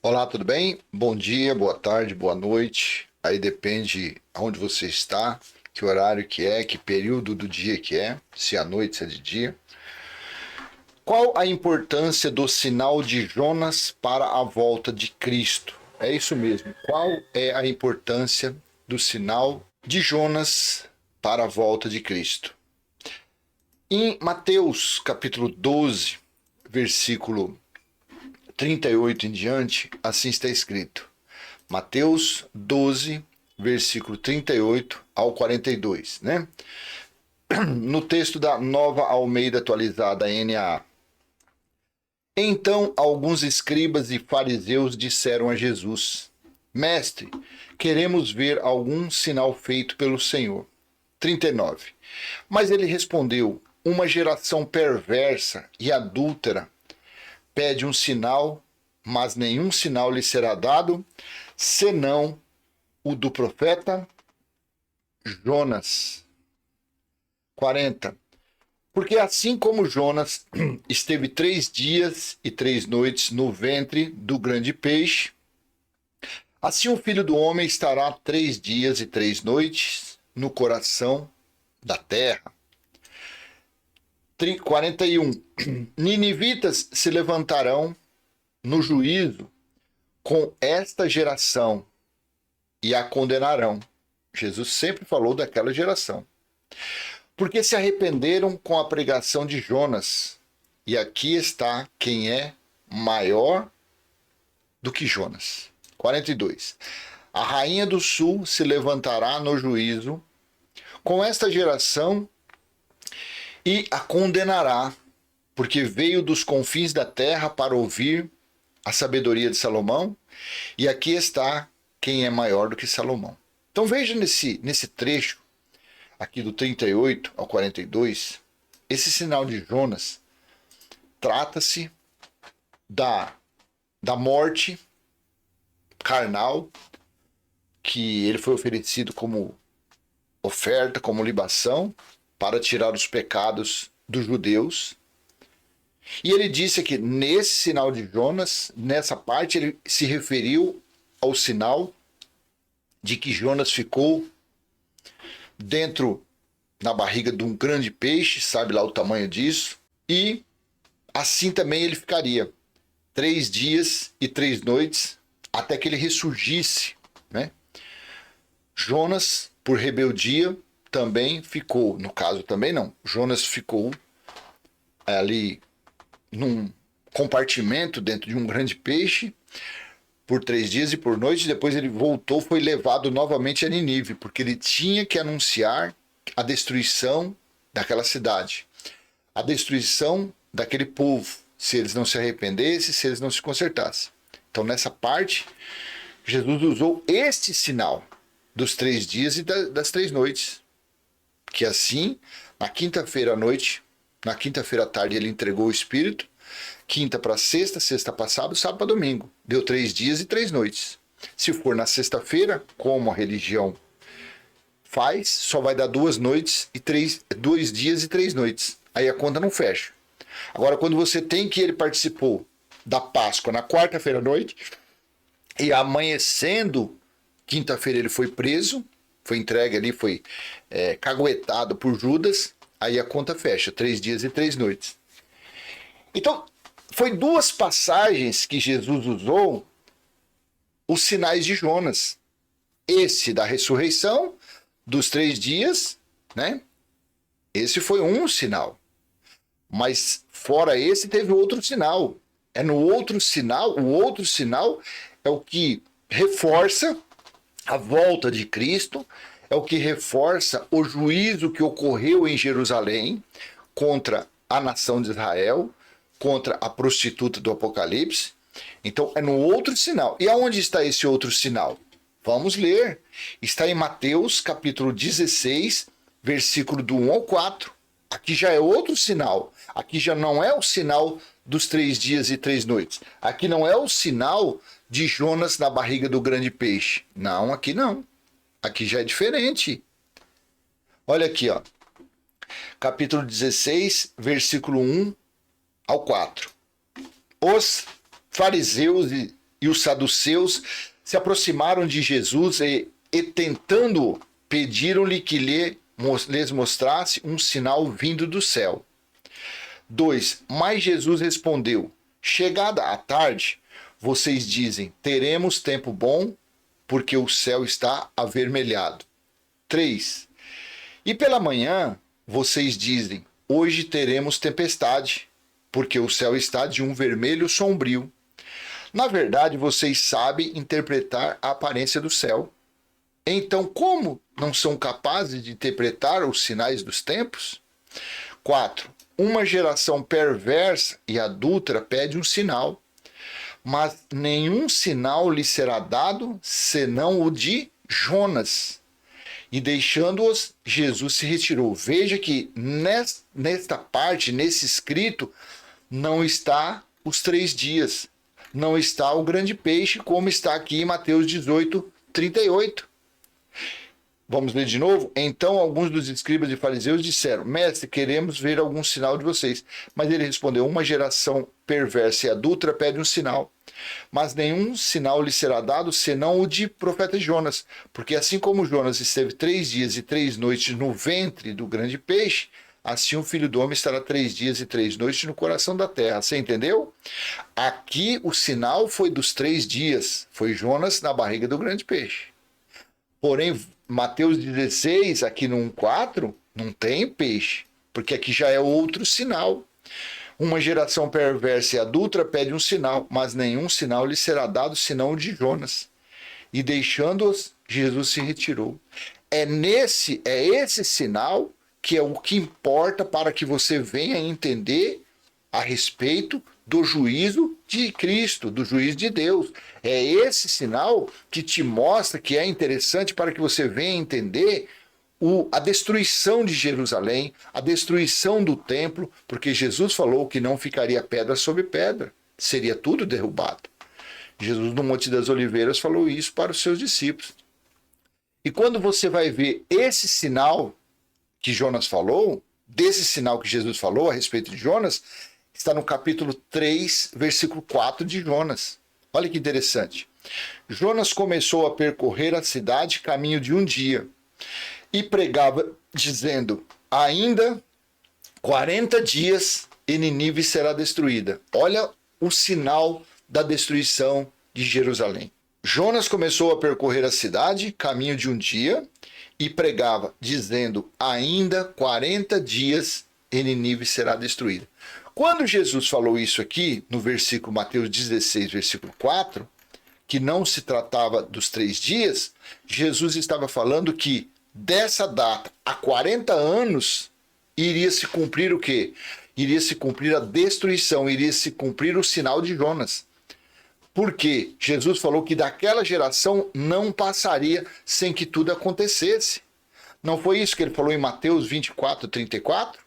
Olá, tudo bem? Bom dia, boa tarde, boa noite. Aí depende aonde você está, que horário que é, que período do dia que é, se é à noite, se é de dia. Qual a importância do sinal de Jonas para a volta de Cristo? É isso mesmo. Qual é a importância do sinal de Jonas para a volta de Cristo? Em Mateus, capítulo 12, versículo 38 em diante, assim está escrito. Mateus 12, versículo 38 ao 42, né? No texto da Nova Almeida Atualizada, NAA. Então, alguns escribas e fariseus disseram a Jesus: Mestre, queremos ver algum sinal feito pelo Senhor. 39. Mas ele respondeu: Uma geração perversa e adúltera pede um sinal, mas nenhum sinal lhe será dado, senão o do profeta Jonas. 40. Porque assim como Jonas esteve 3 dias e 3 noites no ventre do grande peixe, assim o Filho do Homem estará 3 dias e 3 noites no coração da terra. 41. Ninivitas se levantarão no juízo com esta geração e a condenarão. Jesus sempre falou daquela geração. Porque se arrependeram com a pregação de Jonas. E aqui está quem é maior do que Jonas. 42. A rainha do sul se levantará no juízo com esta geração e a condenará, porque veio dos confins da terra para ouvir a sabedoria de Salomão, e aqui está quem é maior do que Salomão. Então veja nesse trecho aqui do 38 ao 42, esse sinal de Jonas trata-se da morte carnal, que ele foi oferecido como oferta, como libação, para tirar os pecados dos judeus. E ele disse aqui, nesse sinal de Jonas, nessa parte, ele se referiu ao sinal de que Jonas ficou dentro, na barriga de um grande peixe, sabe lá o tamanho disso, e assim também ele ficaria 3 dias e 3 noites até que ele ressurgisse, né? Jonas, por rebeldia, também ficou, no caso também não, Jonas ficou ali num compartimento dentro de um grande peixe por 3 dias e por noite, depois ele voltou, foi levado novamente a Nínive, porque ele tinha que anunciar a destruição daquela cidade, a destruição daquele povo, se eles não se arrependessem, se eles não se consertassem. Então, nessa parte, Jesus usou este sinal dos 3 dias e das 3 noites, que assim, na quinta-feira à noite, na quinta-feira à tarde, ele entregou o Espírito, quinta para sexta, sexta para sábado, sábado para domingo. Deu 3 dias e 3 noites. Se for na sexta-feira, como a religião faz, só vai dar 2 dias e 3 noites. Aí a conta não fecha. Agora, quando você tem que ele participou da Páscoa na quarta-feira à noite, e amanhecendo, quinta-feira ele foi preso, foi entregue ali, foi caguetado por Judas, aí a conta fecha, 3 dias e 3 noites. Então, foi duas passagens que Jesus usou os sinais de Jonas. Esse da ressurreição, dos 3 dias, né? Esse foi um sinal. Mas fora esse, teve outro sinal. É no outro sinal, o outro sinal é o que reforça a volta de Cristo, é o que reforça o juízo que ocorreu em Jerusalém contra a nação de Israel, contra a prostituta do Apocalipse. Então é no outro sinal. E aonde está esse outro sinal? Vamos ler. Está em Mateus capítulo 16, versículo do 1 ao 4. Aqui já é outro sinal. Aqui já não é o sinal dos 3 dias e 3 noites. Aqui não é o sinal de Jonas na barriga do grande peixe. Não, aqui não. Aqui já é diferente. Olha aqui, ó. Capítulo 16, versículo 1 ao 4. Os fariseus e os saduceus se aproximaram de Jesus e tentando, pediram-lhe que lhes mostrasse um sinal vindo do céu. 2. Mas Jesus respondeu: chegada a tarde, vocês dizem, teremos tempo bom, porque o céu está avermelhado. 3. E pela manhã, vocês dizem, hoje teremos tempestade, porque o céu está de um vermelho sombrio. Na verdade, vocês sabem interpretar a aparência do céu. Então, como não são capazes de interpretar os sinais dos tempos? 4. Uma geração perversa e adúltera pede um sinal, mas nenhum sinal lhe será dado, senão o de Jonas. E deixando-os, Jesus se retirou. Veja que nesta parte, nesse escrito, não está os 3 dias. Não está o grande peixe, como está aqui em Mateus 18, 38. Vamos ler de novo? Então alguns dos escribas e fariseus disseram, mestre, queremos ver algum sinal de vocês. Mas ele respondeu, uma geração perversa e adúltera pede um sinal, mas nenhum sinal lhe será dado, senão o de profeta Jonas. Porque assim como Jonas esteve 3 dias e 3 noites no ventre do grande peixe, assim o Filho do Homem estará 3 dias e 3 noites no coração da terra. Você entendeu? Aqui o sinal foi dos 3 dias. Foi Jonas na barriga do grande peixe. Porém, Mateus 16, aqui no 1,4, não tem peixe. Porque aqui já é outro sinal. Uma geração perversa e adúltera pede um sinal, mas nenhum sinal lhe será dado, senão o de Jonas. E deixando-os, Jesus se retirou. É esse sinal que é o que importa para que você venha entender a respeito do juízo de Cristo, do juízo de Deus. É esse sinal que te mostra que é interessante para que você venha entender a destruição de Jerusalém, a destruição do templo, porque Jesus falou que não ficaria pedra sobre pedra, seria tudo derrubado. Jesus no Monte das Oliveiras falou isso para os seus discípulos. E quando você vai ver esse sinal que Jonas falou, desse sinal que Jesus falou a respeito de Jonas, está no capítulo 3, versículo 4 de Jonas. Olha que interessante. Jonas começou a percorrer a cidade caminho de um dia e pregava dizendo, ainda 40 dias e Nínive será destruída. Olha o sinal da destruição de Jerusalém. Jonas começou a percorrer a cidade caminho de um dia e pregava dizendo, ainda 40 dias e Nínive será destruída. Quando Jesus falou isso aqui, no versículo Mateus 16, versículo 4, que não se tratava dos 3 dias, Jesus estava falando que dessa data, há 40 anos, iria se cumprir o quê? Iria se cumprir a destruição, iria se cumprir o sinal de Jonas. Porque Jesus falou que daquela geração não passaria sem que tudo acontecesse. Não foi isso que ele falou em Mateus 24, 34?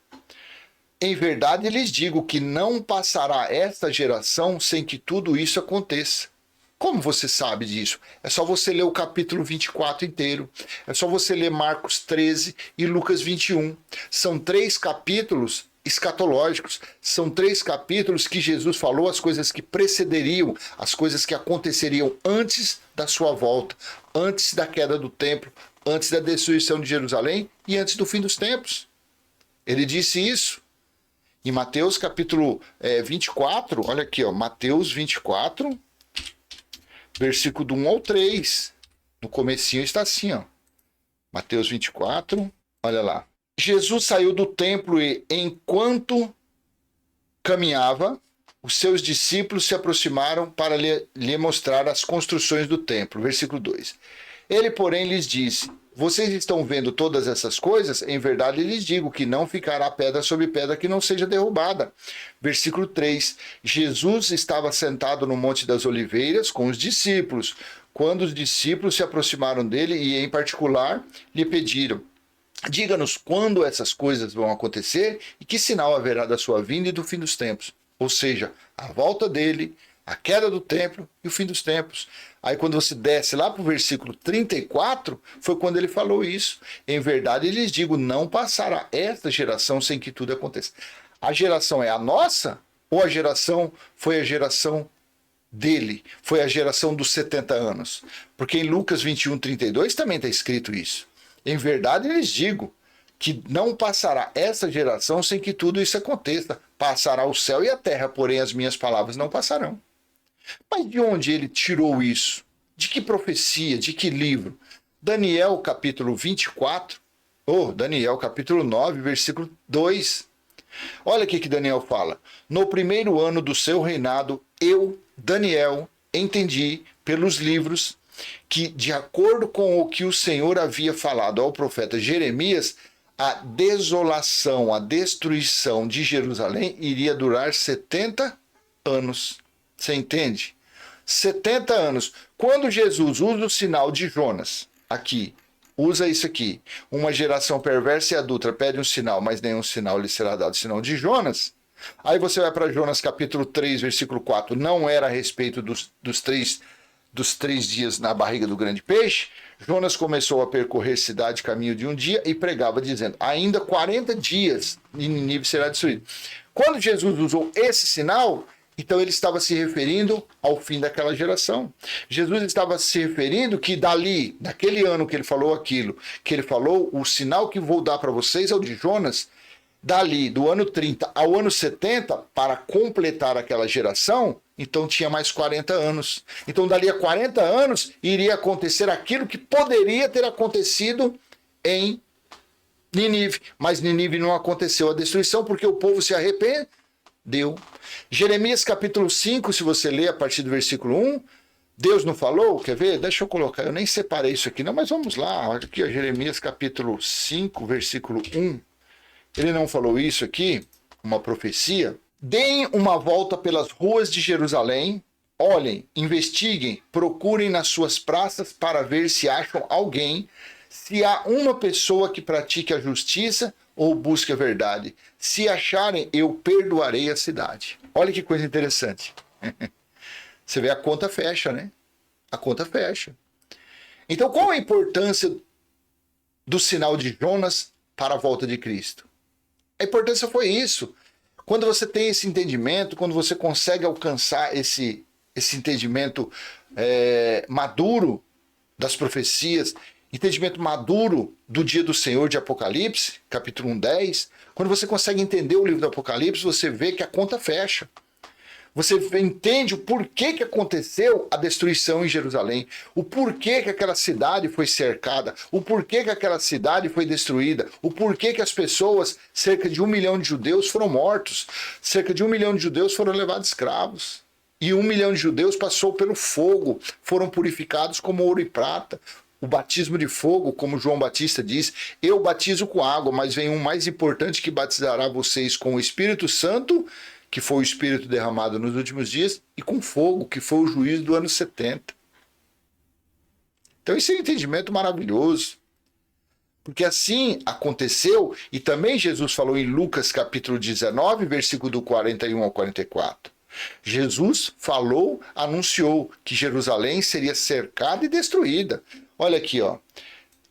Em verdade, lhes digo que não passará esta geração sem que tudo isso aconteça. Como você sabe disso? É só você ler o capítulo 24 inteiro. É só você ler Marcos 13 e Lucas 21. São 3 capítulos escatológicos. São 3 capítulos que Jesus falou as coisas que precederiam, as coisas que aconteceriam antes da sua volta, antes da queda do templo, antes da destruição de Jerusalém e antes do fim dos tempos. Ele disse isso. Em Mateus capítulo 24, olha aqui, ó, Mateus 24, versículo do 1 ao 3. No comecinho está assim, ó. Mateus 24, olha lá. Jesus saiu do templo e, enquanto caminhava, os seus discípulos se aproximaram para lhe mostrar as construções do templo. Versículo 2. Ele, porém, lhes disse, vocês estão vendo todas essas coisas? Em verdade lhes digo que não ficará pedra sobre pedra que não seja derrubada. Versículo 3. Jesus estava sentado no Monte das Oliveiras com os discípulos, quando os discípulos se aproximaram dele e, em particular, lhe pediram, diga-nos quando essas coisas vão acontecer e que sinal haverá da sua vinda e do fim dos tempos. Ou seja, a volta dele, a queda do templo e o fim dos tempos. Aí quando você desce lá para o versículo 34, foi quando ele falou isso. Em verdade, lhes digo, não passará esta geração sem que tudo aconteça. A geração é a nossa ou a geração foi a geração dele foi a geração dos 70 anos. Porque em Lucas 21:32 também está escrito isso. Em verdade lhes digo que não passará essa geração sem que tudo isso aconteça. Passará o céu e a terra, porém as minhas palavras não passarão. Mas de onde ele tirou isso? De que profecia? De que livro? Daniel capítulo 24, Daniel capítulo 9, versículo 2. Olha o que Daniel fala. No primeiro ano do seu reinado, eu, Daniel, entendi pelos livros que, de acordo com o que o Senhor havia falado ao profeta Jeremias, a desolação, a destruição de Jerusalém iria durar 70 anos. Você entende? 70 anos. Quando Jesus usa o sinal de Jonas, aqui, usa isso aqui. Uma geração perversa e adulta pede um sinal, mas nenhum sinal lhe será dado, senão de Jonas. Aí você vai para Jonas capítulo 3, versículo 4. Não era a respeito dos três dias na barriga do grande peixe. Jonas começou a percorrer cidade caminho de um dia e pregava dizendo, ainda 40 dias e Nínive será destruído. Quando Jesus usou esse sinal, então ele estava se referindo ao fim daquela geração. Jesus estava se referindo que dali, naquele ano que ele falou aquilo, que ele falou, o sinal que vou dar para vocês é o de Jonas, dali, do ano 30 ao ano 70, para completar aquela geração, então tinha mais 40 anos. Então dali a 40 anos iria acontecer aquilo que poderia ter acontecido em Nínive. Mas Nínive não aconteceu a destruição porque o povo se arrependeu. Jeremias capítulo 5, se você ler a partir do versículo 1, Deus não falou? Quer ver? Deixa eu colocar, eu nem separei isso aqui não, mas vamos lá. Olha aqui, ó, Jeremias capítulo 5, versículo 1. Ele não falou isso aqui? Uma profecia? Deem uma volta pelas ruas de Jerusalém, olhem, investiguem, procurem nas suas praças para ver se acham alguém, se há uma pessoa que pratique a justiça ou busque a verdade. Se acharem, eu perdoarei a cidade. Olha que coisa interessante. Você vê, a conta fecha, né? A conta fecha. Então, qual a importância do sinal de Jonas para a volta de Cristo? A importância foi isso. Quando você tem esse entendimento, quando você consegue alcançar esse entendimento maduro das profecias, entendimento maduro do dia do Senhor de Apocalipse, capítulo 1:10, quando você consegue entender o livro do Apocalipse, você vê que a conta fecha. Você entende o porquê que aconteceu a destruição em Jerusalém, o porquê que aquela cidade foi cercada, o porquê que aquela cidade foi destruída, o porquê que as pessoas, cerca de 1 milhão de judeus foram mortos, cerca de 1 milhão de judeus foram levados escravos, e 1 milhão de judeus passou pelo fogo, foram purificados como ouro e prata. O batismo de fogo, como João Batista diz, eu batizo com água, mas vem um mais importante que batizará vocês com o Espírito Santo, que foi o Espírito derramado nos últimos dias, e com fogo, que foi o juízo do ano 70. Então esse é um entendimento maravilhoso. Porque assim aconteceu, e também Jesus falou em Lucas capítulo 19, versículo do 41 ao 44. Jesus falou, anunciou que Jerusalém seria cercada e destruída. Olha aqui, ó.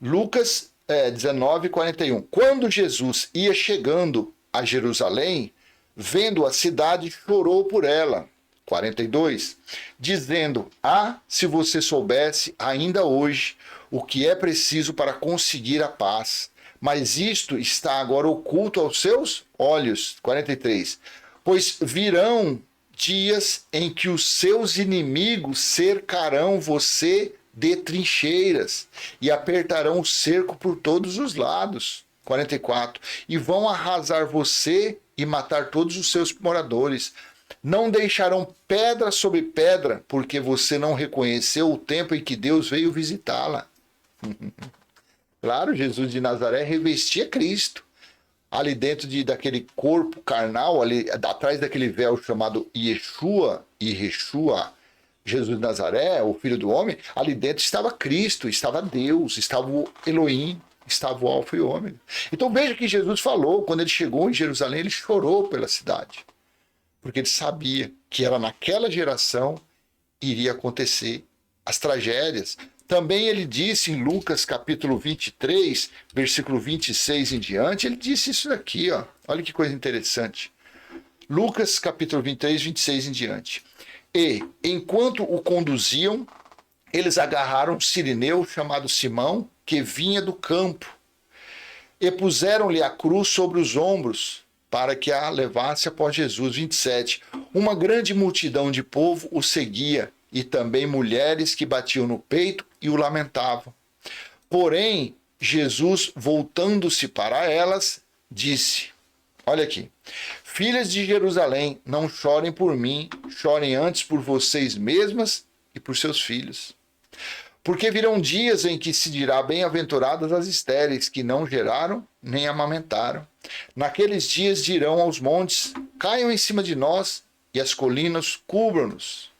Lucas 19, 41. Quando Jesus ia chegando a Jerusalém, vendo a cidade, chorou por ela. 42. Dizendo, se você soubesse ainda hoje o que é preciso para conseguir a paz. Mas isto está agora oculto aos seus olhos. 43. Pois virão dias em que os seus inimigos cercarão você de trincheiras e apertarão o cerco por todos os lados. 44. E vão arrasar você e matar todos os seus moradores. Não deixarão pedra sobre pedra, porque você não reconheceu o tempo em que Deus veio visitá-la. Claro, Jesus de Nazaré revestia Cristo. Ali dentro daquele corpo carnal, ali atrás daquele véu chamado Yeshua, Jesus de Nazaré, o Filho do Homem, ali dentro estava Cristo, estava Deus, estava o Elohim, estava o Alfa e o Ômega. Então veja que Jesus falou, quando ele chegou em Jerusalém, ele chorou pela cidade. Porque ele sabia que era naquela geração iria acontecer as tragédias. Também ele disse em Lucas capítulo 23, versículo 26 em diante, ele disse isso aqui, ó. Olha que coisa interessante. Lucas capítulo 23, 26 em diante. E, enquanto o conduziam, eles agarraram um sirineu chamado Simão, que vinha do campo, e puseram-lhe a cruz sobre os ombros, para que a levasse após Jesus. 27. Uma grande multidão de povo o seguia, e também mulheres que batiam no peito e o lamentavam. Porém, Jesus, voltando-se para elas, disse, olha aqui, filhas de Jerusalém, não chorem por mim, chorem antes por vocês mesmas e por seus filhos. Porque virão dias em que se dirá bem-aventuradas as estéreis, que não geraram nem amamentaram. Naqueles dias dirão aos montes, caiam em cima de nós, e as colinas cubram-nos.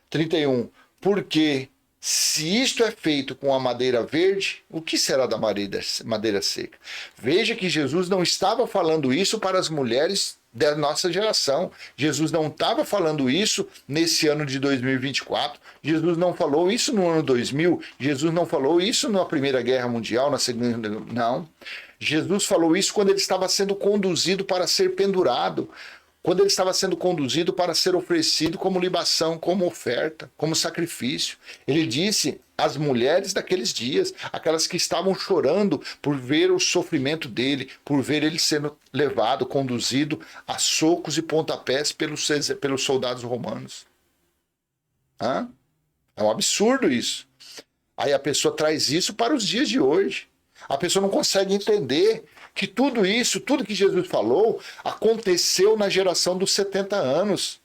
31. Porque se isto é feito com a madeira verde, o que será da madeira seca? Veja que Jesus não estava falando isso para as mulheres da nossa geração. Jesus não estava falando isso nesse ano de 2024. Jesus não falou isso no ano 2000. Jesus não falou isso na Primeira Guerra Mundial, na Segunda... Não. Jesus falou isso quando ele estava sendo conduzido para ser pendurado, quando ele estava sendo conduzido para ser oferecido como libação, como oferta, como sacrifício. Ele disse às mulheres daqueles dias, aquelas que estavam chorando por ver o sofrimento dele, por ver ele sendo levado, conduzido a socos e pontapés pelos soldados romanos. Hã? É um absurdo isso. Aí a pessoa traz isso para os dias de hoje. A pessoa não consegue entender que tudo isso, tudo que Jesus falou, aconteceu na geração dos 70 anos.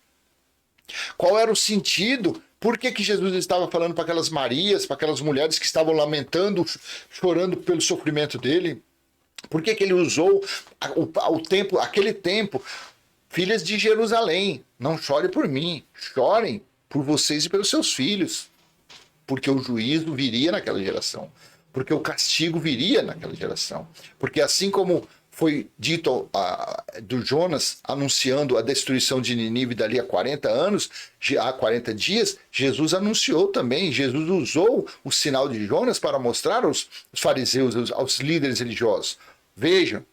Qual era o sentido? Por que Jesus estava falando para aquelas Marias, para aquelas mulheres que estavam lamentando, chorando pelo sofrimento dele? Por que ele usou aquele tempo? Filhas de Jerusalém, não chorem por mim, chorem por vocês e pelos seus filhos. Porque o juízo viria naquela geração. Porque o castigo viria naquela geração. Porque assim como foi dito do Jonas anunciando a destruição de Nínive dali a 40 anos, há 40 dias, Jesus anunciou também. Jesus usou o sinal de Jonas para mostrar aos fariseus, aos líderes religiosos. Vejam,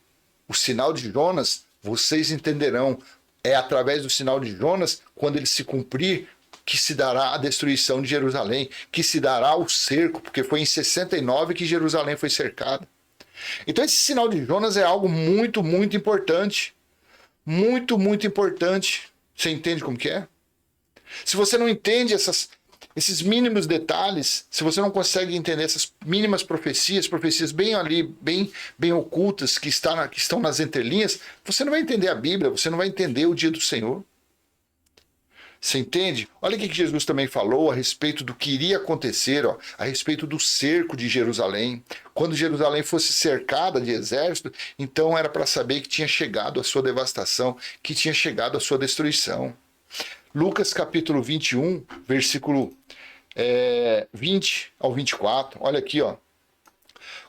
o sinal de Jonas, vocês entenderão, é através do sinal de Jonas, quando ele se cumprir, que se dará a destruição de Jerusalém, que se dará o cerco, porque foi em 69 que Jerusalém foi cercada. Então esse sinal de Jonas é algo muito, muito importante. Muito, muito importante. Você entende como que é? Se você não entende esses mínimos detalhes, se você não consegue entender essas mínimas profecias bem ali, bem ocultas, que estão nas entrelinhas, você não vai entender a Bíblia, você não vai entender o dia do Senhor. Você entende? Olha o que Jesus também falou a respeito do que iria acontecer, a respeito do cerco de Jerusalém. Quando Jerusalém fosse cercada de exército, então era para saber que tinha chegado a sua devastação, que tinha chegado a sua destruição. Lucas capítulo 21, versículo 20 ao 24. Olha aqui,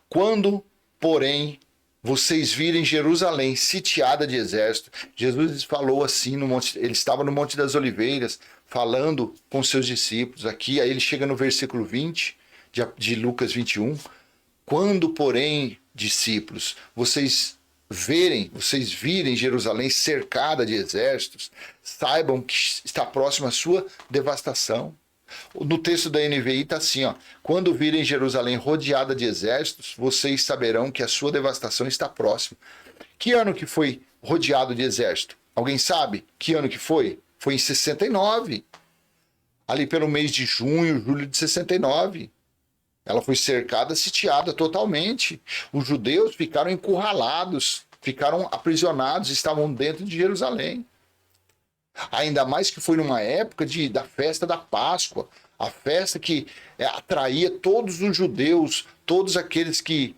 Quando, porém, vocês virem Jerusalém sitiada de exército. Jesus falou assim, ele estava no Monte das Oliveiras, falando com seus discípulos. Aqui, aí ele chega no versículo 20 de Lucas 21. Quando, porém, discípulos, vocês virem Jerusalém cercada de exércitos, saibam que está próxima a sua devastação. No texto da NVI está assim, quando virem Jerusalém rodeada de exércitos, vocês saberão que a sua devastação está próxima. Que ano que foi rodeado de exército? Alguém sabe que ano que foi? Foi em 69. Ali pelo mês de junho, julho de 69. Ela foi cercada, sitiada totalmente. Os judeus ficaram encurralados, ficaram aprisionados, estavam dentro de Jerusalém. Ainda mais que foi numa época da festa da Páscoa, a festa que atraía todos os judeus, todos aqueles que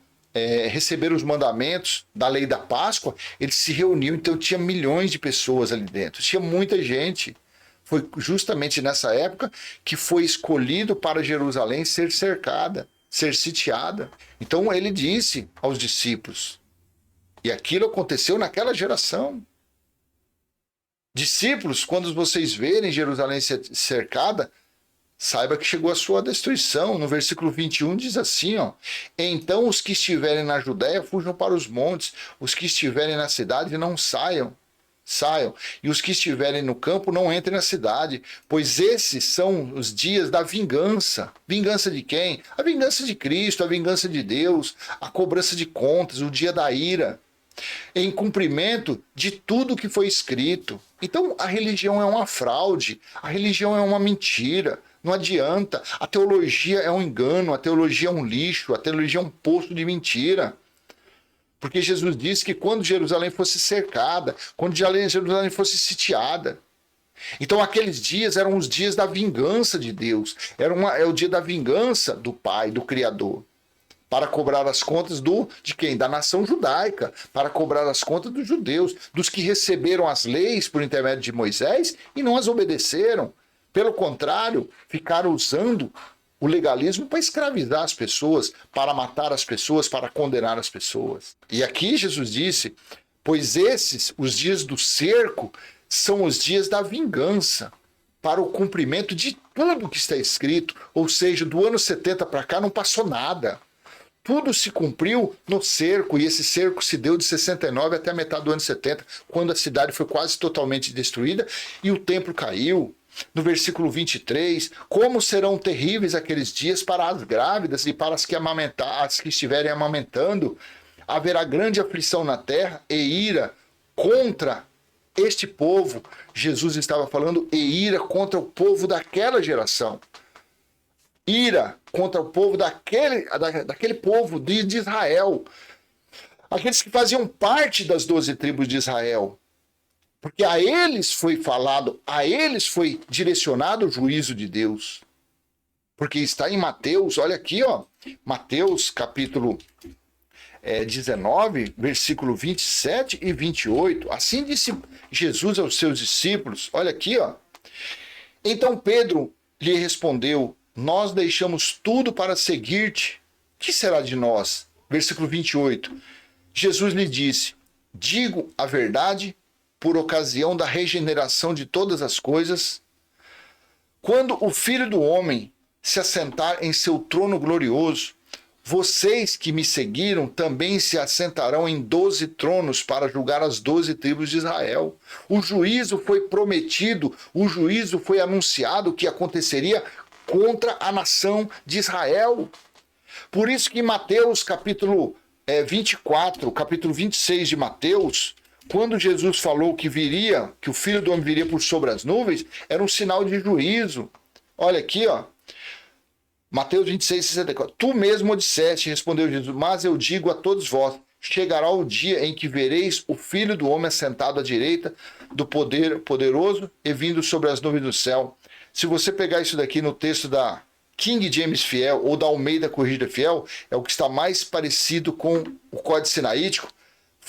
receberam os mandamentos da lei da Páscoa, eles se reuniam, então tinha milhões de pessoas ali dentro, tinha muita gente. Foi justamente nessa época que foi escolhido para Jerusalém ser cercada, ser sitiada. Então ele disse aos discípulos, e aquilo aconteceu naquela geração. Discípulos, quando vocês verem Jerusalém cercada, saiba que chegou a sua destruição. No versículo 21 diz assim, então os que estiverem na Judéia fujam para os montes, os que estiverem na cidade não saiam. saiam, e os que estiverem no campo não entrem na cidade, pois esses são os dias da vingança. Vingança de quem? A vingança de Cristo, a vingança de Deus, a cobrança de contas, o dia da ira, em cumprimento de tudo que foi escrito. Então a religião é uma fraude, a religião é uma mentira, não adianta. A teologia é um engano, a teologia é um lixo, a teologia é um poço de mentira. Porque Jesus disse que quando Jerusalém fosse cercada, quando Jerusalém fosse sitiada. Então aqueles dias eram os dias da vingança de Deus. É o dia da vingança do Pai, do Criador. Para cobrar as contas de quem? Da nação judaica. Para cobrar as contas dos judeus. Dos que receberam as leis por intermédio de Moisés e não as obedeceram. Pelo contrário, ficaram usando o legalismo para escravizar as pessoas, para matar as pessoas, para condenar as pessoas. E aqui Jesus disse, pois esses, os dias do cerco, são os dias da vingança, para o cumprimento de tudo que está escrito, ou seja, do ano 70 para cá não passou nada. Tudo se cumpriu no cerco, e esse cerco se deu de 69 até a metade do ano 70, quando a cidade foi quase totalmente destruída e o templo caiu. No versículo 23, como serão terríveis aqueles dias para as grávidas e para as que estiverem amamentando. Haverá grande aflição na terra e ira contra este povo. Jesus estava falando e ira contra o povo daquela geração. Ira contra o povo daquele povo de Israel. Aqueles que faziam parte das 12 tribos de Israel. Porque a eles foi falado, a eles foi direcionado o juízo de Deus. Porque está em Mateus, olha aqui, ó, Mateus capítulo 19, versículo 27 e 28. Assim disse Jesus aos seus discípulos, olha aqui, ó. Então Pedro lhe respondeu, nós deixamos tudo para seguir-te. Que será de nós? Versículo 28. Jesus lhe disse, digo a verdade, por ocasião da regeneração de todas as coisas, quando o Filho do Homem se assentar em seu trono glorioso, vocês que me seguiram também se assentarão em 12 tronos para julgar as 12 tribos de Israel. O juízo foi prometido, o juízo foi anunciado que aconteceria contra a nação de Israel. Por isso que em Mateus capítulo 24, capítulo 26 de Mateus, quando Jesus falou que o Filho do Homem viria por sobre as nuvens, era um sinal de juízo. Olha aqui, ó. Mateus 26, 64. Tu mesmo o disseste, respondeu Jesus, mas eu digo a todos vós, chegará o dia em que vereis o Filho do Homem assentado à direita do poderoso e vindo sobre as nuvens do céu. Se você pegar isso daqui no texto da King James Fiel ou da Almeida Corrigida Fiel, é o que está mais parecido com o Código Sinaítico.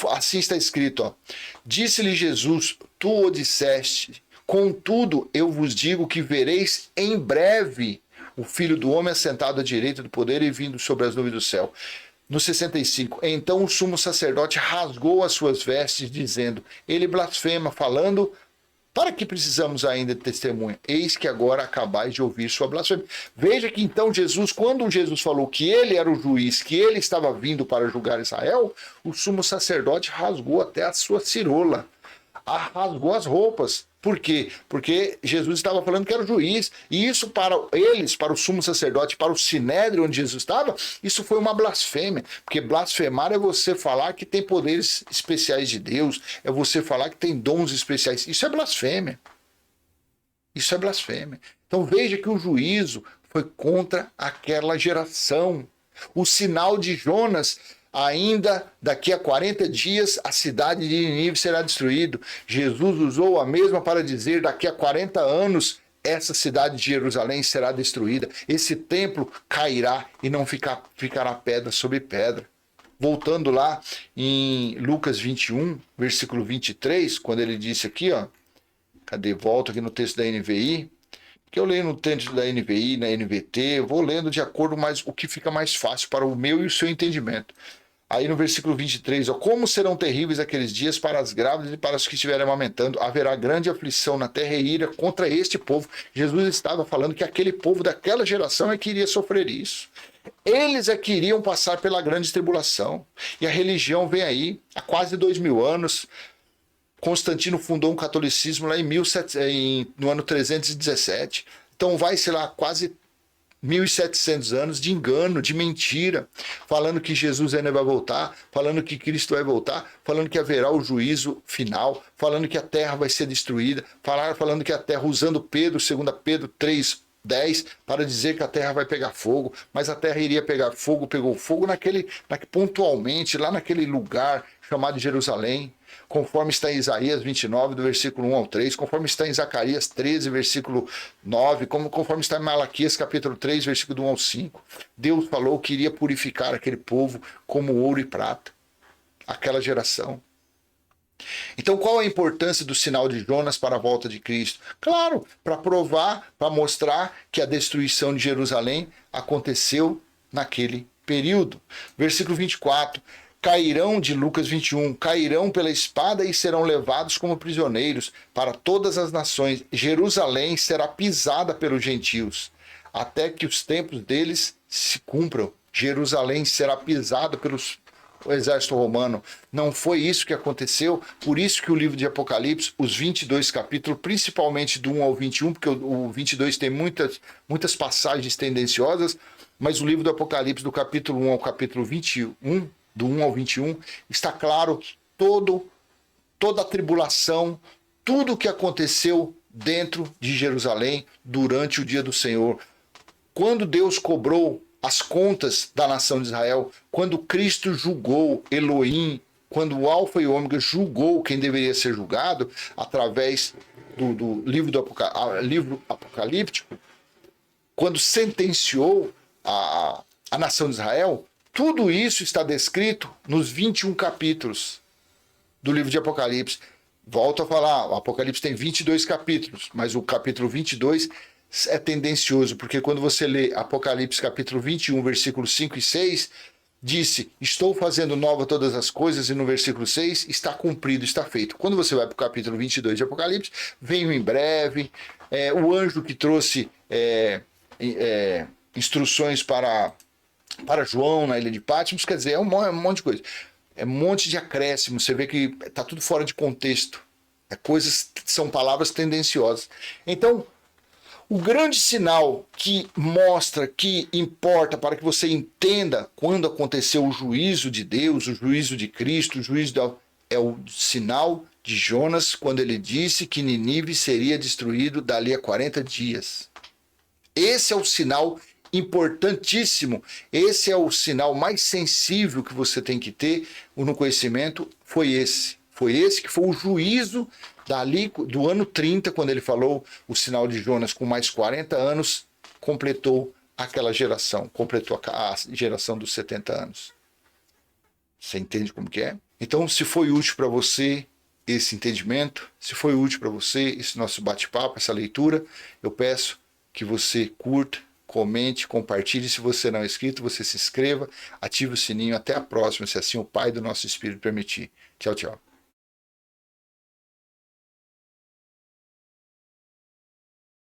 Assim está escrito, ó. Disse-lhe Jesus, tu o disseste, contudo eu vos digo que vereis em breve o Filho do Homem assentado à direita do poder e vindo sobre as nuvens do céu. No 65, então o sumo sacerdote rasgou as suas vestes, dizendo, ele blasfema, falando, para que precisamos ainda de testemunha? Eis que agora acabais de ouvir sua blasfêmia. Veja que então Jesus, quando Jesus falou que ele era o juiz, que ele estava vindo para julgar Israel, o sumo sacerdote rasgou até a sua cirola, rasgou as roupas. Por quê? Porque Jesus estava falando que era o juiz. E isso para eles, para o sumo sacerdote, para o sinédrio onde Jesus estava, isso foi uma blasfêmia. Porque blasfemar é você falar que tem poderes especiais de Deus, é você falar que tem dons especiais. Isso é blasfêmia. Isso é blasfêmia. Então veja que o juízo foi contra aquela geração. O sinal de Jonas, ainda daqui a 40 dias a cidade de Nínive será destruída. Jesus usou a mesma para dizer, daqui a 40 anos essa cidade de Jerusalém será destruída. Esse templo cairá e não ficará pedra sobre pedra. Voltando lá em Lucas 21, versículo 23, quando ele disse aqui, ó, cadê? Volto aqui no texto da NVI, que eu leio no texto da NVI, na NVT, eu vou lendo de acordo mais o que fica mais fácil para o meu e o seu entendimento. Aí no versículo 23, ó, como serão terríveis aqueles dias para as grávidas e para os que estiverem amamentando, haverá grande aflição na terra e ira contra este povo. Jesus estava falando que aquele povo daquela geração é que iria sofrer isso. Eles é que iriam passar pela grande tribulação. E a religião vem aí há quase 2000 anos, Constantino fundou um catolicismo lá no ano 317. Então vai, sei lá, quase 1.700 anos de engano, de mentira, falando que Jesus ainda vai voltar, falando que Cristo vai voltar, falando que haverá o juízo final, falando que a terra vai ser destruída, falando que a terra, usando Pedro, 2 Pedro 3:10, para dizer que a terra vai pegar fogo, mas a terra iria pegar fogo, pegou fogo pontualmente, lá naquele lugar chamado Jerusalém, conforme está em Isaías 29, do versículo 1 ao 3, conforme está em Zacarias 13, versículo 9, conforme está em Malaquias capítulo 3, versículo 1 ao 5. Deus falou que iria purificar aquele povo como ouro e prata, aquela geração. Então, qual a importância do sinal de Jonas para a volta de Cristo? Claro, para provar, para mostrar que a destruição de Jerusalém aconteceu naquele período. Versículo 24. Cairão, de Lucas 21, cairão pela espada e serão levados como prisioneiros para todas as nações. Jerusalém será pisada pelos gentios, até que os tempos deles se cumpram. Jerusalém será pisada pelos exército romano. Não foi isso que aconteceu, por isso que o livro de Apocalipse, os 22 capítulos, principalmente do 1 ao 21, porque o 22 tem muitas passagens tendenciosas, mas o livro do Apocalipse, do capítulo 1 ao capítulo 21, do 1 ao 21, está claro toda a tribulação, tudo o que aconteceu dentro de Jerusalém durante o dia do Senhor. Quando Deus cobrou as contas da nação de Israel, quando Cristo julgou Elohim, quando o Alfa e o Ômega julgou quem deveria ser julgado, através do livro apocalíptico, quando sentenciou a nação de Israel, tudo isso está descrito nos 21 capítulos do livro de Apocalipse. Volto a falar, o Apocalipse tem 22 capítulos, mas o capítulo 22 é tendencioso, porque quando você lê Apocalipse capítulo 21, versículos 5 e 6, disse, estou fazendo nova todas as coisas, e no versículo 6, está cumprido, está feito. Quando você vai para o capítulo 22 de Apocalipse, venho em breve, o anjo que trouxe instruções para João na ilha de Patmos, quer dizer, é um monte de coisa. É um monte de acréscimo, você vê que está tudo fora de contexto. São palavras tendenciosas. Então, o grande sinal que mostra, que importa para que você entenda quando aconteceu o juízo de Deus, o juízo de Cristo, é o sinal de Jonas, quando ele disse que Nínive seria destruído dali a 40 dias. Esse é o sinal importantíssimo, esse é o sinal mais sensível que você tem que ter no conhecimento, foi esse que foi o juízo dali do ano 30, quando ele falou o sinal de Jonas com mais 40 anos, completou aquela geração, completou a geração dos 70 anos. Você entende como que é? Então, se foi útil para você esse entendimento, se foi útil para você esse nosso bate-papo, essa leitura, eu peço que você curta, comente, compartilhe. Se você não é inscrito, você se inscreva, ative o sininho. Até a próxima, se assim o Pai do nosso Espírito permitir. Tchau, tchau.